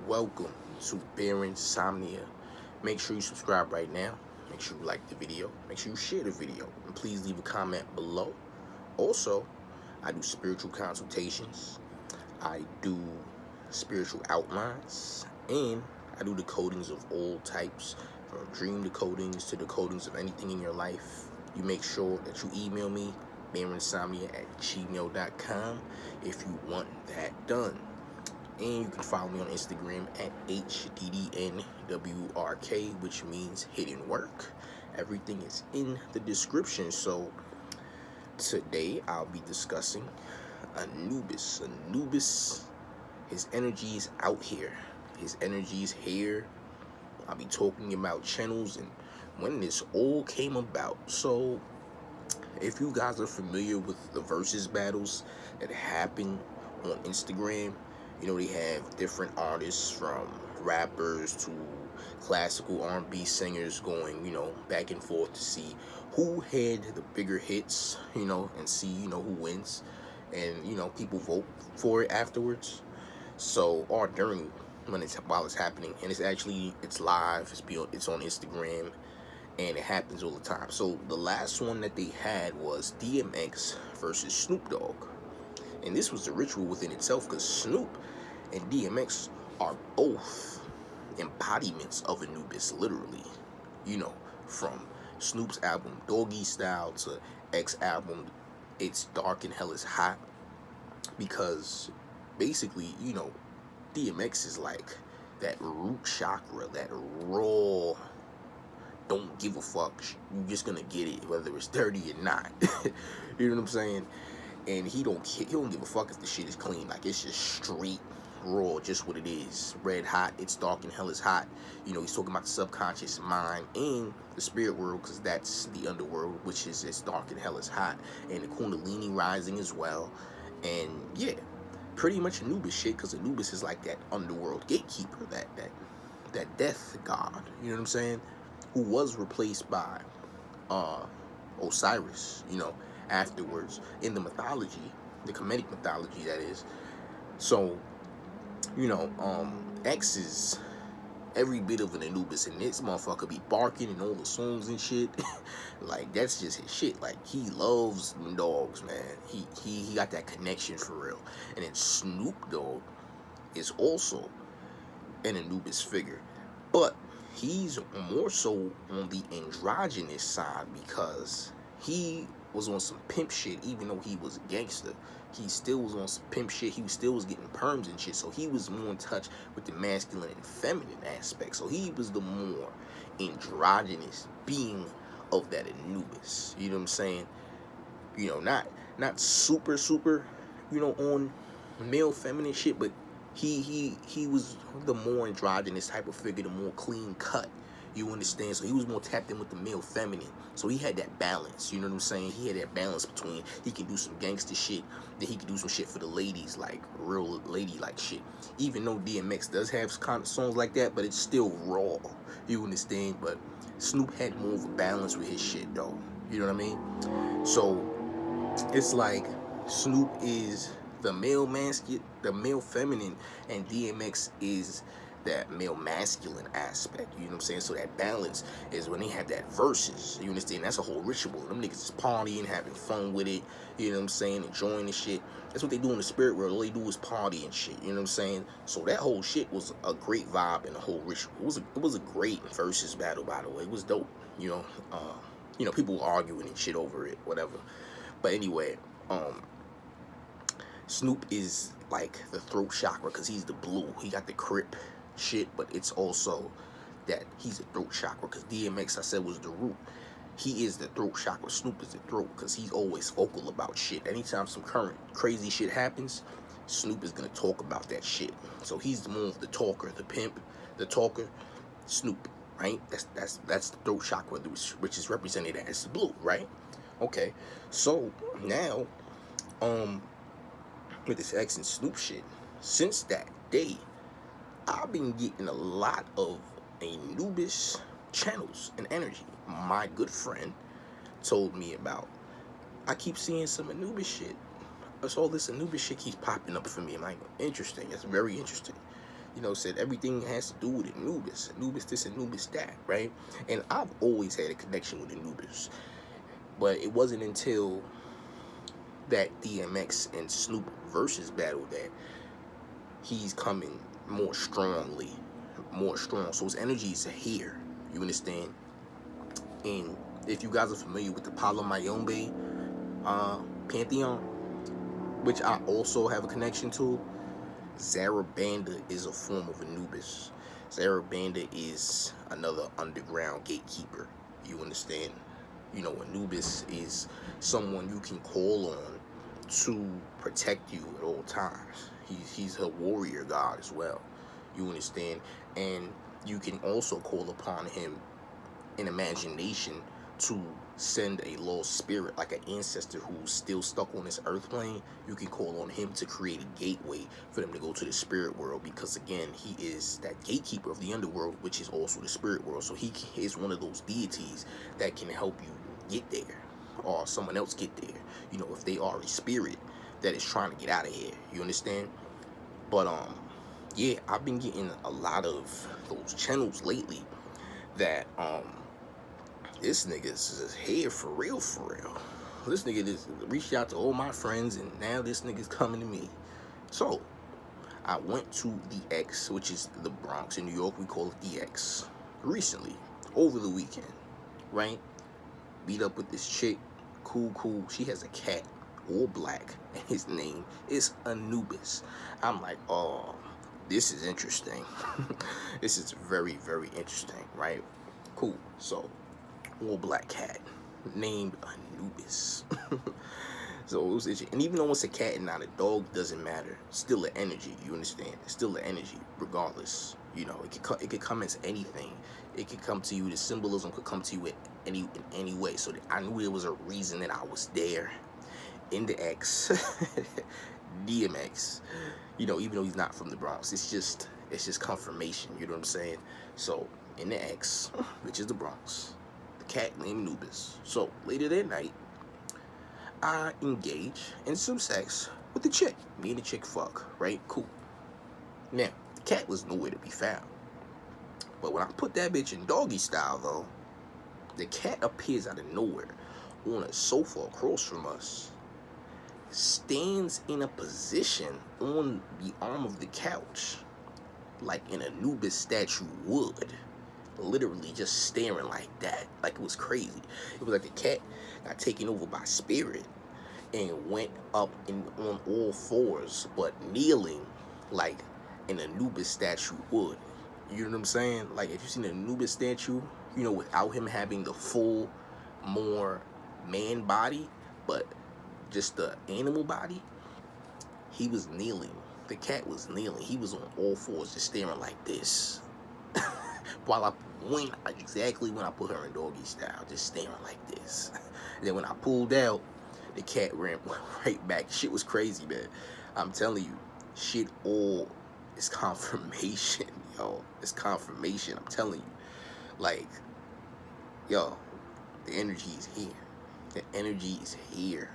welcome to Bear Insomnia. Make sure you subscribe right now. Make sure you like the video. Make sure you share the video. And please leave a comment below. Also, I do spiritual consultations. I do spiritual outlines. And I do decodings of all types. From dream decodings to decodings of anything in your life. You make sure that you email me, bearinsomnia@gmail.com, if you want that done. And you can follow me on Instagram at HDDNWRK, which means hidden work. Everything is in the description. So today I'll be discussing Anubis. Anubis, his energy is out here. His energy is here. I'll be talking about channels and when this all came about. So if you guys are familiar with the versus battles that happen on Instagram, you know, they have different artists from rappers to classical R&B singers going, back and forth to see who had the bigger hits, and see, who wins. And, people vote for it afterwards. So, or during, while it's happening. And it's live, it's on Instagram, and it happens all the time. So, the last one that they had was DMX versus Snoop Dogg. And this was a ritual within itself, because Snoop and DMX are both embodiments of Anubis, literally. From Snoop's album Doggy Style to X album It's Dark and Hell is Hot. Because basically, DMX is like that root chakra, that raw, don't give a fuck, you're just gonna get it whether it's dirty or not. You know what I'm saying? And he don't give a fuck if the shit is clean. Like, it's just straight raw, just what it is. Red hot, it's dark and hell is hot. He's talking about the subconscious mind and the spirit world, because that's the underworld, which is it's dark and hell is hot. And the Kundalini rising as well. And yeah, pretty much Anubis shit, because Anubis is like that underworld gatekeeper, that death god, you know what I'm saying? Who was replaced by Osiris, afterwards in the mythology, the Kemetic mythology, that is. So, X is every bit of an Anubis, and this motherfucker be barking in all the songs and shit. Like, that's just his shit. Like, he loves them dogs, man. He got that connection for real. And then Snoop Dogg is also an Anubis figure, but he's more so on the androgynous side, because he was on some pimp shit. Even though he was a gangster, he still was on some pimp shit. He still was getting perms and shit. So he was more in touch with the masculine and feminine aspect. So he was the more androgynous being of that Anubis. You know what I'm saying? Not super, on male feminine shit, but he was the more androgynous type of figure, the more clean cut. You understand? So he was more tapped in with the male feminine. So he had that balance. You know what I'm saying? He had that balance between he could do some gangster shit, then he could do some shit for the ladies, like real lady-like shit. Even though DMX does have kind of songs like that, but it's still raw. You understand? But Snoop had more of a balance with his shit, though. You know what I mean? So it's like Snoop is the male feminine, and DMX is that male masculine aspect. You know what I'm saying? So that balance is when they have that versus. You understand? That's a whole ritual. Them niggas is partying, having fun with it. You know what I'm saying? Enjoying the shit. That's what they do in the spirit world. All they do is party and shit. You know what I'm saying? So that whole shit was a great vibe and a whole ritual. It was a great versus battle, by the way. It was dope. People were arguing and shit over it, whatever. But anyway, Snoop is like the throat chakra, because he's the blue. He got the crip shit, but it's also that he's a throat chakra, because DMX, I said, was the root. He is the throat chakra. Snoop is the throat, because he's always vocal about shit. Anytime some current crazy shit happens, Snoop is gonna talk about that shit. So he's more of the talker, the pimp, the talker. Snoop, right? That's the throat chakra, which is represented as the blue, right? Okay, so now, with this X and Snoop shit, since that day, I've been getting a lot of Anubis channels and energy. My good friend told me about. I keep seeing some Anubis shit. So all this Anubis shit keeps popping up for me. I'm like, interesting. That's very interesting. said everything has to do with Anubis. Anubis this, Anubis that, right? And I've always had a connection with Anubis. But it wasn't until that DMX and Snoop versus battle that he's coming more strong. So his energy is here. You understand? And if you guys are familiar with the Palo Mayombe pantheon, which I also have a connection to, Zarabanda is a form of Anubis. Zarabanda is another underground gatekeeper. You understand? Anubis is someone you can call on to protect you at all times. He's a warrior god as well. You understand? And you can also call upon him in imagination to send a lost spirit, like an ancestor who's still stuck on this earth plane. You can call on him to create a gateway for them to go to the spirit world, because again, he is that gatekeeper of the underworld, which is also the spirit world. So he is one of those deities that can help you get there, or someone else get there, if they are a spirit that is trying to get out of here. You understand? But yeah, I've been getting a lot of those channels lately that this nigga is here for real. This nigga just reached out to all my friends, and now this nigga's coming to me. So I went to the X, which is the Bronx in New York. We call it the X. Recently, over the weekend, right? Beat up with this chick, cool. She has a cat, all black, and his name is Anubis. I'm like, oh, this is interesting. This is very, very interesting, right? Cool. So, all black cat named Anubis. So it was interesting. And even though it's a cat and not a dog, doesn't matter. Still an energy. You understand? It's still an energy, regardless. It could come as anything. It could come to you. The symbolism could come to you in any way. So I knew there was a reason that I was there in the X, DMX. Even though he's not from the Bronx, it's just confirmation. You know what I'm saying? So in the X, which is the Bronx, the cat named Anubis. So later that night, I engage in some sex with the chick. Me and the chick fuck, right? Cool. Now, the cat was nowhere to be found. But when I put that bitch in doggy style, though, the cat appears out of nowhere on a sofa across from us, stands in a position on the arm of the couch, like an Anubis statue would. Literally just staring like that. Like, it was crazy. It was like the cat got taken over by spirit and went up on all fours, but kneeling like an Anubis statue would. You know what I'm saying? Like, if you've seen an Anubis statue, without him having the full, more man body, but just the animal body, he was kneeling. The cat was kneeling. He was on all fours, just staring like this. While exactly when I put her in doggy style, just staring like this. And then when I pulled out, the cat ran right back. Shit was crazy, man. I'm telling you, shit all is confirmation, yo. It's confirmation. I'm telling you. Like, yo, the energy is here. The energy is here.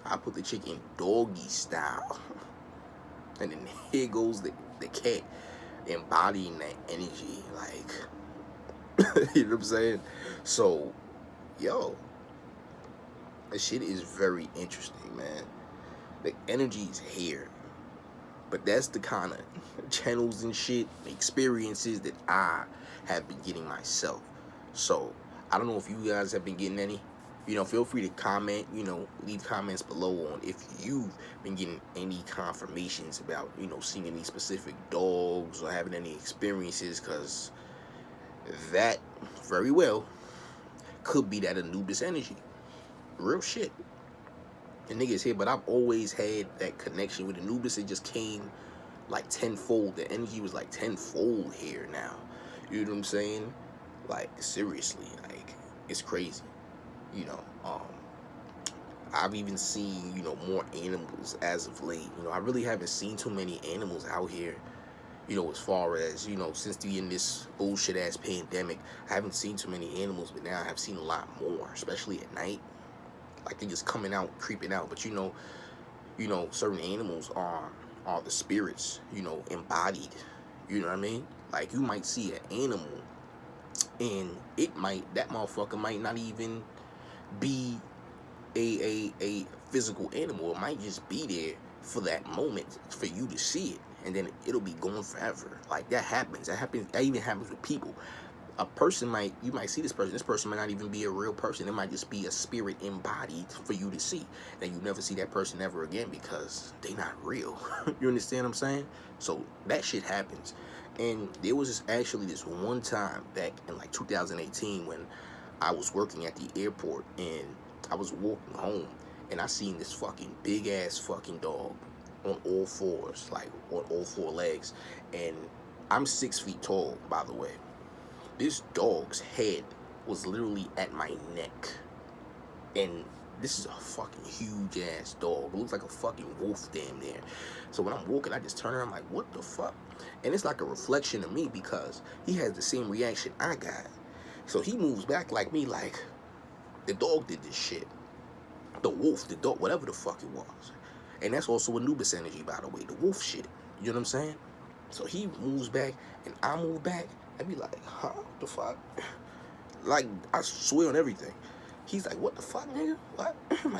I put the chick in doggy style. And then here goes the cat embodying that energy. Like, you know what I'm saying? So, yo, this shit is very interesting, man. The energy is here. But that's the kind of channels and shit, experiences that I have been getting myself. So, I don't know if you guys have been getting any. Feel free to comment, leave comments below on if you've been getting any confirmations about, seeing any specific dogs or having any experiences, because that very well could be that Anubis energy. Real shit. The nigga's here, but I've always had that connection with Anubis. It just came like tenfold. The energy was like tenfold here now. You know what I'm saying? Like, seriously, like, it's crazy. I've even seen, more animals as of late. I really haven't seen too many animals out here, as far as, since the in this bullshit ass pandemic. I haven't seen too many animals, but now I have seen a lot more, especially at night. Like, they just coming out, creeping out. But certain animals are are the spirits, embodied. You know what I mean? Like, you might see an animal, and that motherfucker might not even be a physical animal. It might just be there for that moment for you to see it, and then it'll be gone forever. Like, that happens. That even happens with people. You might see this person might not even be a real person. It might just be a spirit embodied for you to see. Then you never see that person ever again because they not real. You understand what I'm saying? So that shit happens. And there was actually this one time back in like 2018 when I was working at the airport, and I was walking home, and I seen this fucking big ass fucking dog on all fours, like on all four legs. And I'm 6 feet tall, by the way. This dog's head was literally at my neck. And this is a fucking huge ass dog. It looks like a fucking wolf damn near. So when I'm walking, I just turn around, I'm like, what the fuck? And it's like a reflection of me because he has the same reaction I got. So he moves back like me, like the dog did this shit. The wolf, the dog, whatever the fuck it was. And that's also Anubis energy, by the way, the wolf shit. You know what I'm saying? So he moves back and I move back. I'd be like, huh? What the fuck? Like, I swear on everything. He's like, what the fuck, nigga? What?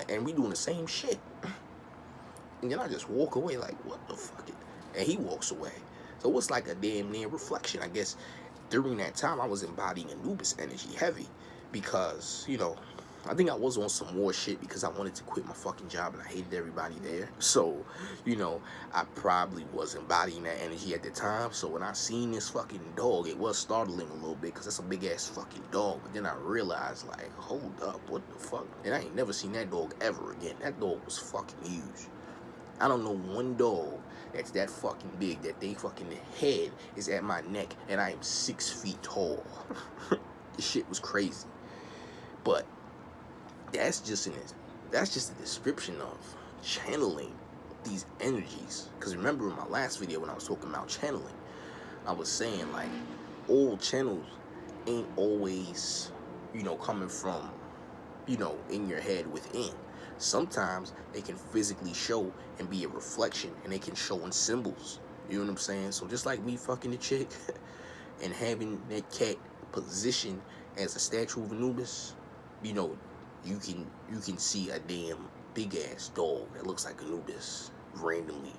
And we doing the same shit. And then I just walk away like, what the fuck? And he walks away. So it's like a damn near reflection. I guess during that time I was embodying Anubis energy heavy because, I think I was on some more shit because I wanted to quit my fucking job and I hated everybody there. So, I probably was embodying that energy at the time. So when I seen this fucking dog, it was startling a little bit because that's a big ass fucking dog. But then I realized, like, hold up, what the fuck? And I ain't never seen that dog ever again. That dog was fucking huge. I don't know one dog that's that fucking big that they fucking head is at my neck and I am 6 feet tall. This shit was crazy. But that's just a description of channeling these energies. Because remember in my last video when I was talking about channeling, I was saying, like, all channels ain't always, coming from, in your head within. Sometimes they can physically show and be a reflection, and they can show in symbols. You know what I'm saying? So just like me fucking the chick and having that cat positioned as a statue of Anubis, you can see a damn big ass dog that looks like Anubis randomly.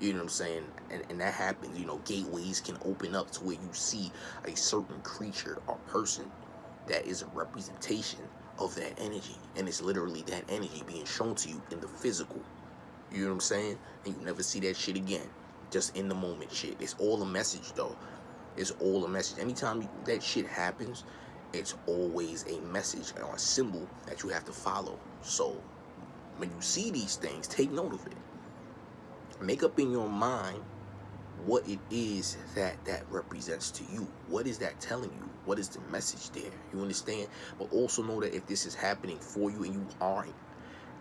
You know what I'm saying? And that happens. Gateways can open up to where you see a certain creature or person that is a representation of that energy. And it's literally that energy being shown to you in the physical. You know what I'm saying? And you never see that shit again. Just in the moment shit. It's all a message though. It's all a message. Anytime that shit happens, it's always a message or a symbol that you have to follow. So when you see these things, take note of it. Make up in your mind what it is that represents to you. What is that telling you? What is the message there? You understand? But also know that if this is happening for you and you are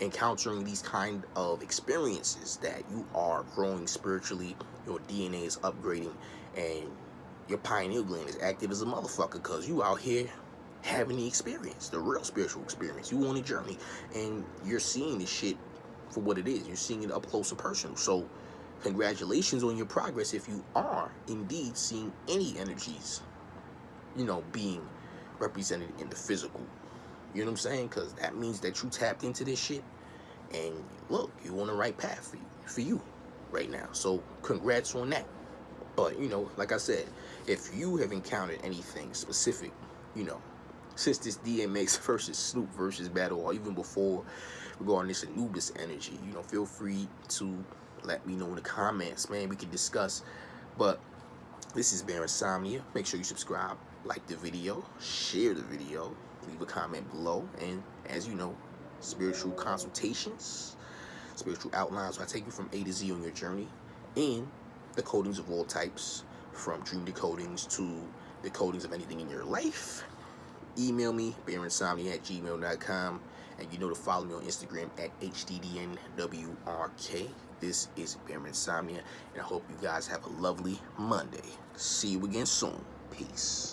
encountering these kind of experiences, that you are growing spiritually, your DNA is upgrading, and your pineal gland is active as a motherfucker because you out here having the experience, the real spiritual experience. You on a journey and you're seeing this shit for what it is. You're seeing it up close and personal. So congratulations on your progress if you are indeed seeing any energies, being represented in the physical. You know what I'm saying? Because that means that you tapped into this shit and look, you're on the right path for you right now. So congrats on that. But, like I said, if you have encountered anything specific, since this DMX versus Snoop versus battle, or even before, regarding this Anubis energy, feel free to let me know in the comments, man. We can discuss. But this is Bear Insomnia. Make sure you subscribe, like the video, share the video, leave a comment below. And as you know, spiritual consultations, spiritual outlines, I take you from A to Z on your journey, and decodings of all types, from dream decodings to decodings of anything in your life. Email me, bearinsomnia@gmail.com, and to follow me on Instagram at HDDNWRK. This is Bear Insomnia, and I hope you guys have a lovely Monday. See you again soon. Peace.